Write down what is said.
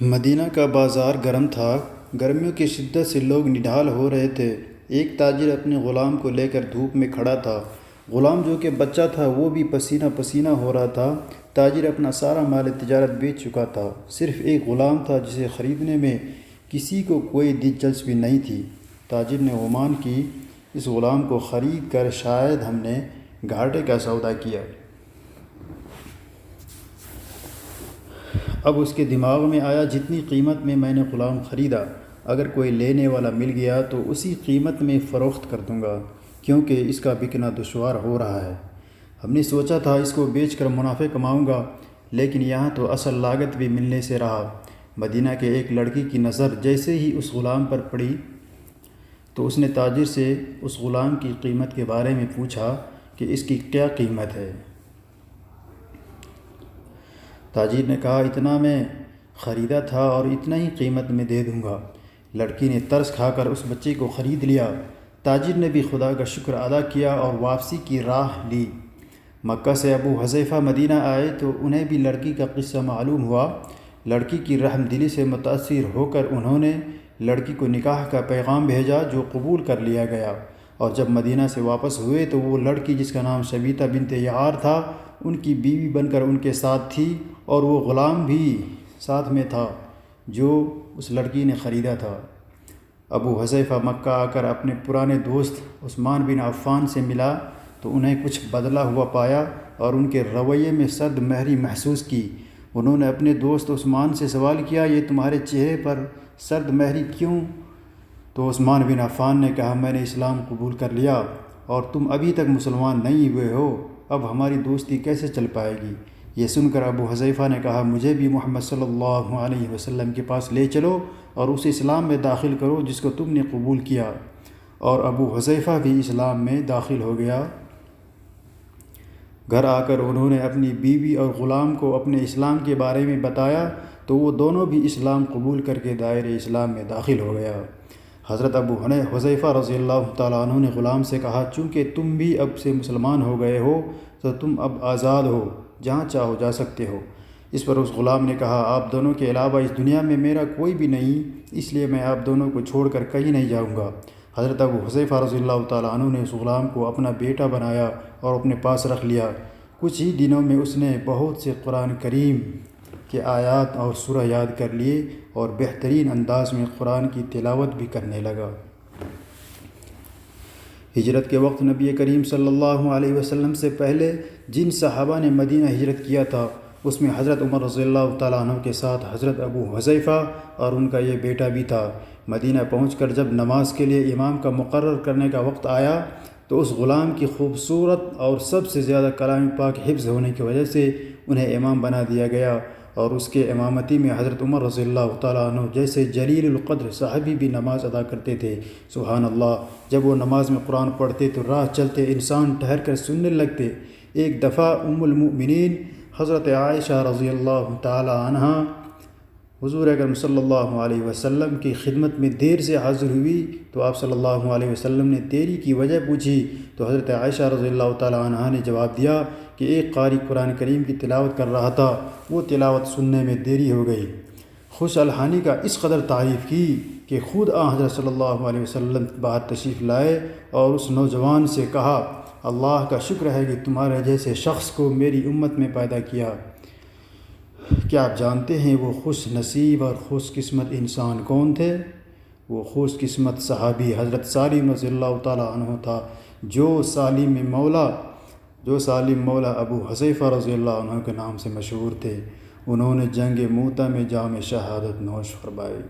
مدینہ کا بازار گرم تھا۔ گرمیوں کی شدت سے لوگ نڈھال ہو رہے تھے۔ ایک تاجر اپنے غلام کو لے کر دھوپ میں کھڑا تھا۔ غلام جو کہ بچہ تھا وہ بھی پسینہ پسینہ ہو رہا تھا۔ تاجر اپنا سارا مال تجارت بیچ چکا تھا۔ صرف ایک غلام تھا جسے خریدنے میں کسی کو کوئی دلچسپی نہیں تھی۔ تاجر نے گمان کی اس غلام کو خرید کر شاید ہم نے گھاٹے کا سودا کیا۔ اب اس کے دماغ میں آیا جتنی قیمت میں نے غلام خریدا، اگر کوئی لینے والا مل گیا تو اسی قیمت میں فروخت کر دوں گا، کیونکہ اس کا بکنا دشوار ہو رہا ہے۔ ہم نے سوچا تھا اس کو بیچ کر منافع کماؤں گا، لیکن یہاں تو اصل لاگت بھی ملنے سے رہا۔ مدینہ کے ایک لڑکی کی نظر جیسے ہی اس غلام پر پڑی تو اس نے تاجر سے اس غلام کی قیمت کے بارے میں پوچھا کہ اس کی کیا قیمت ہے۔ تاجر نے کہا اتنا میں خریدا تھا اور اتنا ہی قیمت میں دے دوں گا۔ لڑکی نے ترس کھا کر اس بچے کو خرید لیا۔ تاجر نے بھی خدا کا شکر ادا کیا اور واپسی کی راہ لی۔ مکہ سے ابو حذیفہ مدینہ آئے تو انہیں بھی لڑکی کا قصہ معلوم ہوا۔ لڑکی کی رحم دلی سے متاثر ہو کر انہوں نے لڑکی کو نکاح کا پیغام بھیجا جو قبول کر لیا گیا، اور جب مدینہ سے واپس ہوئے تو وہ لڑکی جس کا نام شبیطہ بنت یعار تھا ان کی بیوی بن کر ان کے ساتھ تھی، اور وہ غلام بھی ساتھ میں تھا جو اس لڑکی نے خریدا تھا۔ ابو حذیفہ مکہ آ کر اپنے پرانے دوست عثمان بن عفان سے ملا تو انہیں کچھ بدلا ہوا پایا اور ان کے رویے میں سرد مہری محسوس کی۔ انہوں نے اپنے دوست عثمان سے سوال کیا یہ تمہارے چہرے پر سرد مہری کیوں؟ تو عثمان بن عفان نے کہا میں نے اسلام قبول کر لیا اور تم ابھی تک مسلمان نہیں ہوئے ہو، اب ہماری دوستی کیسے چل پائے گی؟ یہ سن کر ابو حذیفہ نے کہا مجھے بھی محمد صلی اللہ علیہ وسلم کے پاس لے چلو اور اسے اسلام میں داخل کرو جس کو تم نے قبول کیا، اور ابو حذیفہ بھی اسلام میں داخل ہو گیا۔ گھر آ کر انہوں نے اپنی بیوی اور غلام کو اپنے اسلام کے بارے میں بتایا تو وہ دونوں بھی اسلام قبول کر کے دائرۂ اسلام میں داخل ہو گیا۔ حضرت ابو حذیفہ رضی اللہ تعالیٰ عنہ نے غلام سے کہا چونکہ تم بھی اب سے مسلمان ہو گئے ہو تو تم اب آزاد ہو، جہاں چاہو جا سکتے ہو۔ اس پر اس غلام نے کہا آپ دونوں کے علاوہ اس دنیا میں میرا کوئی بھی نہیں، اس لیے میں آپ دونوں کو چھوڑ کر کہیں نہیں جاؤں گا۔ حضرت ابو حذیفہ رضی اللہ تعالیٰ عنہ نے اس غلام کو اپنا بیٹا بنایا اور اپنے پاس رکھ لیا۔ کچھ ہی دنوں میں اس نے بہت سے قرآن کریم کے آیات اور سورہ یاد کر لیے اور بہترین انداز میں قرآن کی تلاوت بھی کرنے لگا۔ ہجرت کے وقت نبی کریم صلی اللہ علیہ وسلم سے پہلے جن صحابہ نے مدینہ ہجرت کیا تھا اس میں حضرت عمر رضی اللہ تعالیٰ عنہ کے ساتھ حضرت ابو حذیفہ اور ان کا یہ بیٹا بھی تھا۔ مدینہ پہنچ کر جب نماز کے لیے امام کا مقرر کرنے کا وقت آیا تو اس غلام کی خوبصورت اور سب سے زیادہ کلام پاک حفظ ہونے کی وجہ سے انہیں امام بنا دیا گیا، اور اس کے امامتی میں حضرت عمر رضی اللہ تعالیٰ عنہ جیسے جلیل القدر صحابی بھی نماز ادا کرتے تھے۔ سبحان اللہ، جب وہ نماز میں قرآن پڑھتے تو راہ چلتے انسان ٹھہر کر سننے لگتے۔ ایک دفعہ ام المؤمنین حضرت عائشہ رضی اللہ تعالیٰ عنہ حضور اکرم صلی اللہ علیہ وسلم کی خدمت میں دیر سے حاضر ہوئی تو آپ صلی اللہ علیہ وسلم نے دیری کی وجہ پوچھی تو حضرت عائشہ رضی اللہ تعالیٰ عنہ نے جواب دیا کہ ایک قاری قرآن کریم کی تلاوت کر رہا تھا، وہ تلاوت سننے میں دیری ہو گئی۔ خوش الحانی کا اس قدر تعریف کی کہ خود حضرت صلی اللہ علیہ وسلم باہر تشریف لائے اور اس نوجوان سے کہا اللہ کا شکر ہے کہ تمہارے جیسے شخص کو میری امت میں پیدا کیا۔ کیا آپ جانتے ہیں وہ خوش نصیب اور خوش قسمت انسان کون تھے؟ وہ خوش قسمت صحابی حضرت سالم رضی اللہ تعالیٰ عنہ تھا جو سالم مولا ابو حذیفہ رضی اللہ عنہ کے نام سے مشہور تھے۔ انہوں نے جنگ موتہ میں جام شہادت نوش فرمائی۔